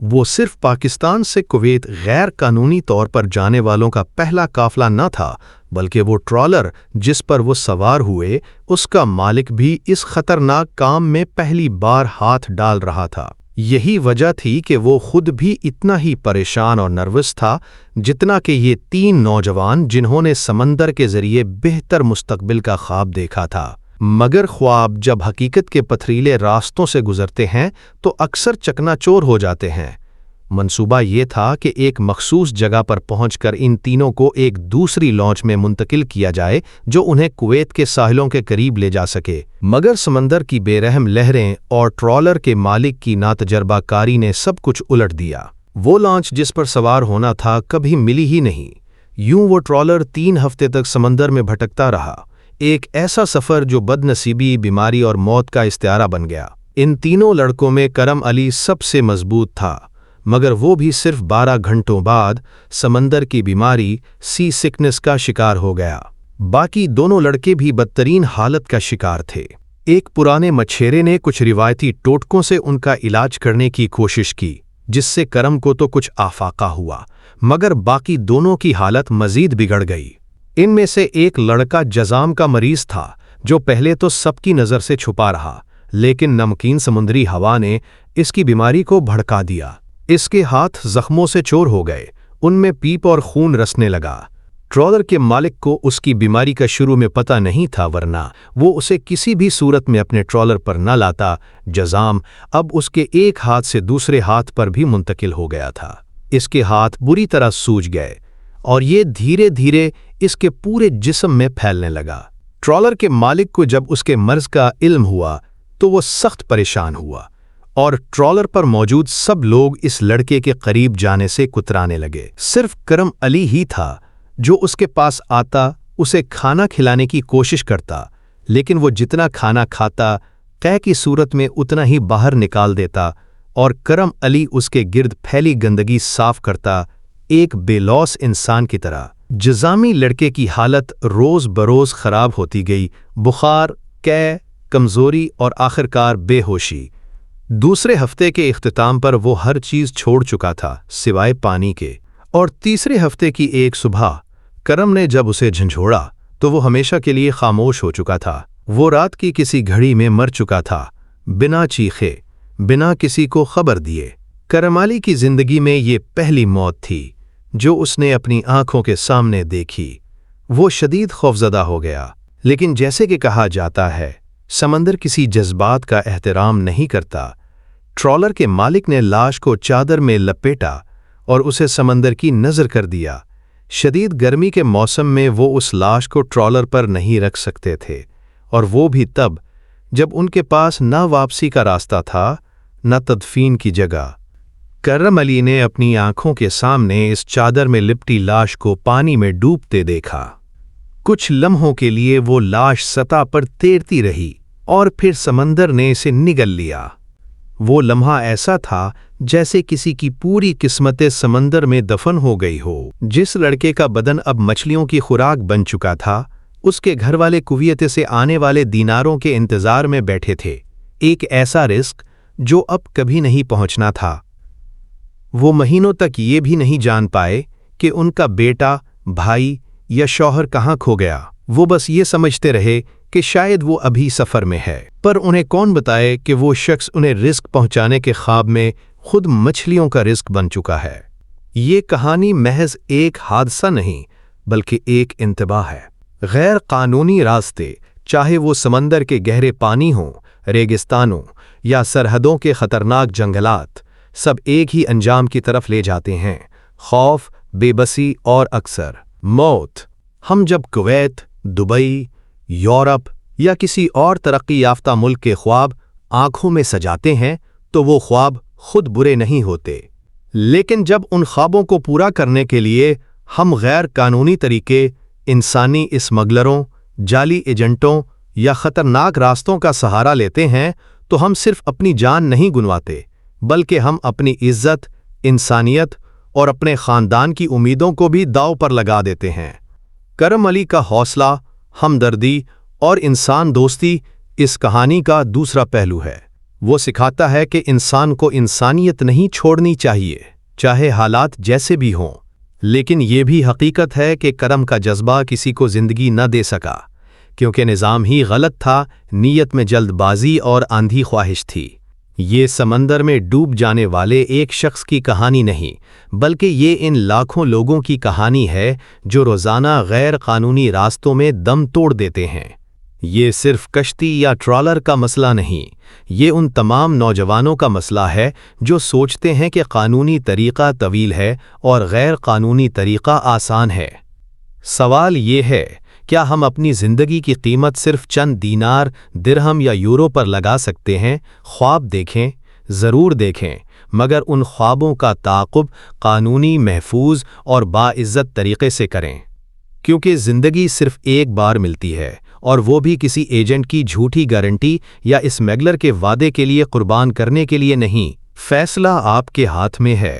وہ صرف پاکستان سے کویت غیر قانونی طور پر جانے والوں کا پہلا قافلہ نہ تھا، بلکہ وہ ٹرالر جس پر وہ سوار ہوئے اس کا مالک بھی اس خطرناک کام میں پہلی بار ہاتھ ڈال رہا تھا۔ یہی وجہ تھی کہ وہ خود بھی اتنا ہی پریشان اور نروس تھا جتنا کہ یہ تین نوجوان جنہوں نے سمندر کے ذریعے بہتر مستقبل کا خواب دیکھا تھا۔ مگر خواب جب حقیقت کے پتھریلے راستوں سے گزرتے ہیں تو اکثر چکنا چور ہو جاتے ہیں۔ منصوبہ یہ تھا کہ ایک مخصوص جگہ پر پہنچ کر ان تینوں کو ایک دوسری لانچ میں منتقل کیا جائے جو انہیں کویت کے ساحلوں کے قریب لے جا سکے، مگر سمندر کی بے رحم لہریں اور ٹرالر کے مالک کی ناتجربہ کاری نے سب کچھ الٹ دیا۔ وہ لانچ جس پر سوار ہونا تھا کبھی ملی ہی نہیں۔ یوں وہ ٹرالر 3 ہفتے تک سمندر میں بھٹکتا رہا، ایک ایسا سفر جو بد نصیبی، بیماری اور موت کا استعارہ بن گیا۔ ان تینوں لڑکوں میں کرم علی سب سے مضبوط تھا، مگر وہ بھی صرف 12 گھنٹوں بعد سمندر کی بیماری سی سکنس کا شکار ہو گیا۔ باقی دونوں لڑکے بھی بدترین حالت کا شکار تھے۔ ایک پرانے مچھیرے نے کچھ روایتی ٹوٹکوں سے ان کا علاج کرنے کی کوشش کی، جس سے کرم کو تو کچھ آفاقہ ہوا، مگر باقی دونوں کی حالت مزید بگڑ گئی۔ ان میں سے ایک لڑکا جزام کا مریض تھا جو پہلے تو سب کی نظر سے چھپا رہا، لیکن نمکین سمندری ہوا نے اس کی بیماری کو بھڑکا دیا۔ اس کے ہاتھ زخموں سے چور ہو گئے، ان میں پیپ اور خون رسنے لگا۔ ٹرالر کے مالک کو اس کی بیماری کا شروع میں پتہ نہیں تھا، ورنہ وہ اسے کسی بھی صورت میں اپنے ٹرالر پر نہ لاتا۔ جزام اب اس کے ایک ہاتھ سے دوسرے ہاتھ پر بھی منتقل ہو گیا تھا۔ اس کے ہاتھ بری طرح سوج گئے اور یہ دھیرے دھیرے اس کے پورے جسم میں پھیلنے لگا۔ ٹرالر کے مالک کو جب اس کے مرض کا علم ہوا تو وہ سخت پریشان ہوا اور ٹرالر پر موجود سب لوگ اس لڑکے کے قریب جانے سے کترانے لگے۔ صرف کرم علی ہی تھا جو اس کے پاس آتا، اسے کھانا کھلانے کی کوشش کرتا، لیکن وہ جتنا کھانا کھاتا قے کی صورت میں اتنا ہی باہر نکال دیتا اور کرم علی اس کے گرد پھیلی گندگی صاف کرتا، ایک بے لوث انسان کی طرح۔ جزامی لڑکے کی حالت روز بروز خراب ہوتی گئی، بخار، قے، کمزوری اور آخرکار بے ہوشی۔ دوسرے ہفتے کے اختتام پر وہ ہر چیز چھوڑ چکا تھا سوائے پانی کے، اور تیسرے ہفتے کی ایک صبح کرم نے جب اسے جھنجھوڑا تو وہ ہمیشہ کے لیے خاموش ہو چکا تھا۔ وہ رات کی کسی گھڑی میں مر چکا تھا، بنا چیخے، بنا کسی کو خبر دیے۔ کرم علی کی زندگی میں یہ پہلی موت تھی جو اس نے اپنی آنکھوں کے سامنے دیکھی۔ وہ شدید خوفزدہ ہو گیا، لیکن جیسے کہ کہا جاتا ہے سمندر کسی جذبات کا احترام نہیں کرتا۔ ٹرالر کے مالک نے لاش کو چادر میں لپیٹا اور اسے سمندر کی نظر کر دیا۔ شدید گرمی کے موسم میں وہ اس لاش کو ٹرالر پر نہیں رکھ سکتے تھے، اور وہ بھی تب جب ان کے پاس نہ واپسی کا راستہ تھا نہ تدفین کی جگہ۔ کرم علی نے اپنی آنکھوں کے سامنے اس چادر میں لپٹی لاش کو پانی میں ڈوبتے دیکھا۔ کچھ لمحوں کے لیے وہ لاش سطح پر تیرتی رہی اور پھر سمندر نے اسے نگل لیا۔ وہ لمحہ ایسا تھا جیسے کسی کی پوری قسمت سمندر میں دفن ہو گئی ہو۔ جس لڑکے کا بدن اب مچھلیوں کی خوراک بن چکا تھا، اس کے گھر والے کویت سے آنے والے دیناروں کے انتظار میں بیٹھے تھے، ایک ایسا رزق جو اب کبھی نہیں پہنچنا تھا۔ وہ مہینوں تک یہ بھی نہیں جان پائے کہ ان کا بیٹا، بھائی یا شوہر کہاں کھو گیا۔ وہ بس یہ سمجھتے رہے کہ شاید وہ ابھی سفر میں ہے، پر انہیں کون بتائے کہ وہ شخص انہیں رزق پہنچانے کے خواب میں خود مچھلیوں کا رزق بن چکا ہے۔ یہ کہانی محض ایک حادثہ نہیں بلکہ ایک انتباہ ہے۔ غیر قانونی راستے، چاہے وہ سمندر کے گہرے پانی ہوں، ریگستانوں یا سرحدوں کے خطرناک جنگلات، سب ایک ہی انجام کی طرف لے جاتے ہیں: خوف، بے بسی اور اکثر موت۔ ہم جب کویت، دبئی، یورپ یا کسی اور ترقی یافتہ ملک کے خواب آنکھوں میں سجاتے ہیں تو وہ خواب خود برے نہیں ہوتے، لیکن جب ان خوابوں کو پورا کرنے کے لیے ہم غیر قانونی طریقے، انسانی اسمگلروں، جعلی ایجنٹوں یا خطرناک راستوں کا سہارا لیتے ہیں تو ہم صرف اپنی جان نہیں گنواتے بلکہ ہم اپنی عزت، انسانیت اور اپنے خاندان کی امیدوں کو بھی داؤ پر لگا دیتے ہیں۔ کرم علی کا حوصلہ، ہمدردی اور انسان دوستی اس کہانی کا دوسرا پہلو ہے۔ وہ سکھاتا ہے کہ انسان کو انسانیت نہیں چھوڑنی چاہیے، چاہے حالات جیسے بھی ہوں۔ لیکن یہ بھی حقیقت ہے کہ کرم کا جذبہ کسی کو زندگی نہ دے سکا، کیونکہ نظام ہی غلط تھا، نیت میں جلد بازی اور آندھی خواہش تھی۔ یہ سمندر میں ڈوب جانے والے ایک شخص کی کہانی نہیں، بلکہ یہ ان لاکھوں لوگوں کی کہانی ہے جو روزانہ غیر قانونی راستوں میں دم توڑ دیتے ہیں۔ یہ صرف کشتی یا ٹرالر کا مسئلہ نہیں، یہ ان تمام نوجوانوں کا مسئلہ ہے جو سوچتے ہیں کہ قانونی طریقہ طویل ہے اور غیر قانونی طریقہ آسان ہے۔ سوال یہ ہے، کیا ہم اپنی زندگی کی قیمت صرف چند دینار، درہم یا یورو پر لگا سکتے ہیں؟ خواب دیکھیں، ضرور دیکھیں، مگر ان خوابوں کا تعاقب قانونی، محفوظ اور باعزت طریقے سے کریں، کیونکہ زندگی صرف ایک بار ملتی ہے، اور وہ بھی کسی ایجنٹ کی جھوٹی گارنٹی یا اسمیگلر کے وعدے کے لیے قربان کرنے کے لیے نہیں۔ فیصلہ آپ کے ہاتھ میں ہے۔